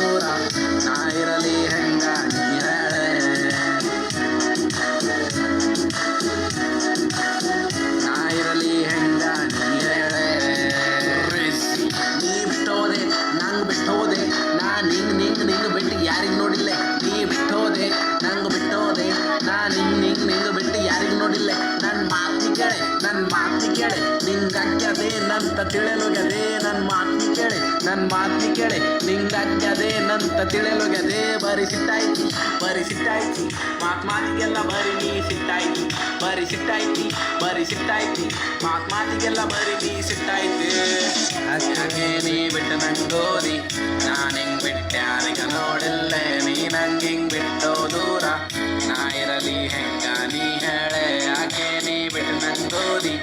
ದೂರ ನಾ ಇರಲಿ ಹೆಂಗ ನೀ ಹೇಳೆ ನಾ ಇರಲಿ ಹೆಂಗ ನೀ ಹೇಳೆ ನೀ ಬಿಟ್ಟೋದೆ ನಂಗೆ ಬಿಟ್ಟೋದೆ ನಾ ನಿಂಗ್ ಬಿಟ್ಟು ಯಾರಿಗೆ ನೋಡಿಲ್ಲ ನೀ ಬಿಟ್ಟೋದೆ ನಂಗೆ ಬಿಟ್ಟೋದೆ ನಾ ನಿಂಗ್ ಬಿಟ್ಟು ಯಾರಿಗೆ ನೋಡಿಲ್ಲ ನನ್ನ ಮಾತಿ ಕೇಳೆ ನಿಂಗಕ್ಕದೆ ನಂತ ತಿಳಿಯಲೋಗ್ಯದೆ ನನ್ನ ಮಾತಿ ಕೇಳೆ ನಿಂಗಕ್ಕದೆ ನಂತ ತಿಳಿಯಲೋಗ್ಯದೆ ಬರಿ ಸಿಟ್ಟಾಯ್ತಿ ಮಾತಿಗೆಲ್ಲ ಬರಿ ನೀ ಸಿಟ್ಟಾಯ್ತಿ ಮಾತಿಗೆಲ್ಲ ಬರಿ ನೀ ಸಿಟ್ಟಾಯ್ತಿ ಹಾಗೆ ನೀ ಬಿಟ್ಟು ನಂಗೋದಿ ನಾನು ಹಿಂಗ್ ಬಿಟ್ಟೆ ಯಾರಿಗ ನೋಡಿಲ್ಲ ನೀ ನಂಗೆ ಹಿಂಗ್ ಬಿಟ್ಟೋ ದೂರ ನಾ ಇರಲಿ ಹೆಂಗ ನೀ ಹೇಳೆ ಯಾಕೆ ನೀ ಬಿಟ್ಟು ನಂಗೋದಿ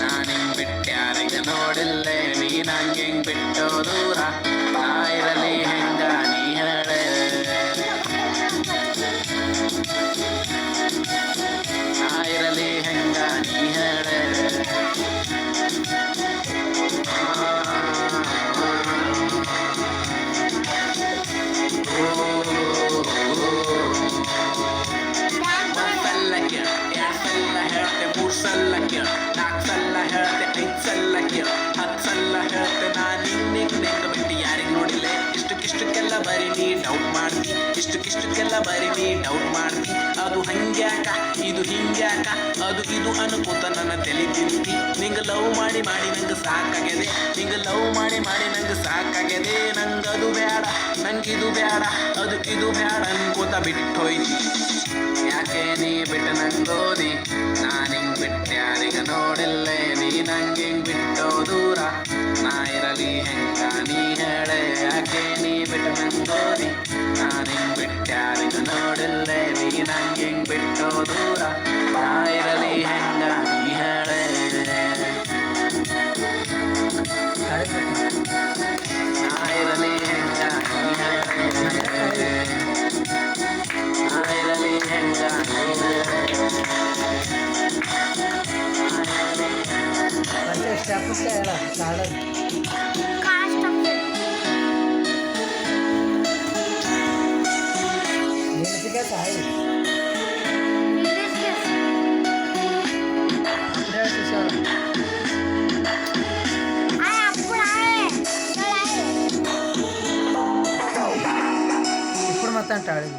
ನಾನು ಹಿಂಗ್ ಬಿಟ್ಟೆ ಯಾರಿಗ ನೋಡಿಲ್ಲ ನೀ ನಂಗೆ ಹಿಂಗ್ ಬಿಟ್ಟೋ ದೂರ ನಾ ಇರಲಿ ಹೆಂಗ ನೀ ಹೇಳೆ ನಾ ಇರಲಿ ಹೆಂಗ ನೀ ಹೇಳೆ ಮೂರು ಸಲ ಕೇಳ 4 ಸಲ ಹೇಳ್ತೆ 5 ಸಲ ಕೇಳ 10 ಸಲ ಹೇಳ್ತೆ ನಾನು ನಿಂಗೆ ಬಿಟ್ಟು ಯಾರಿಗೆ ನೋಡಿಲ್ಲ ಇಷ್ಟಕ್ಕೆಲ್ಲ ಬರೀ ನೀ ಡೌಟ್ ಮಾಡ್ತಿ ಅದು ಹಂಗ್ಯಾಕ ಇದು ಹಿಂಗ್ಯಾಕ ಅದು ಇದು ಅನ್ಕೋತ ನನ್ನ ತಲೆ ತಿಂತಿ ನಿಂಗೆ ಲವ್ ಮಾಡಿ ನಂಗೆ ಸಾಕಾಗ್ಯದೆ ನಂಗೆ ಅದು ಬೇಡ ನಂಗಿದು ಬೇಡ ಅದು ಇದು ಬೇಡ ಅನ್ಕೋತ ಬಿಟ್ಟೋಯ್ತಿ ಯಾಕೆ ನೀ ಬಿಟ್ಟು ನಂಗೋದಿ ನಾನು ಹಿಂಗ್ ಬಿಟ್ಟು ಯಾರಿಗ ನೋಡಿಲ್ಲ ನೀ ನಂಗೆ ಹಿಂಗ್ ಬಿಟ್ಟೋ ದೂರ ನಾ ಇರಲಿ ಹೆಂಗ ನೀ ಹೇಳೆ ಯಾಕೆ ನೀ ಬಿಟ್ಟು ನಂಗೋದಿ ನಾನು ಹಿಂಗ್ ಬಿಟ್ಟು ಯಾರಿಗ ನೋಡಿಲ್ಲ ನೀ ನಂಗೆ ಹಿಂಗ್ ಬಿಟ್ಟೋ ದೂರ ನಾ ಇರಲಿ ಹೆಂಗ ನೀ ಹೇಳೆ ನಾ ಇರಲಿ ಹೆಂಗ ನೀ ಹೇಳೆ ఇప్పుడు మొత్తం టాడింగ్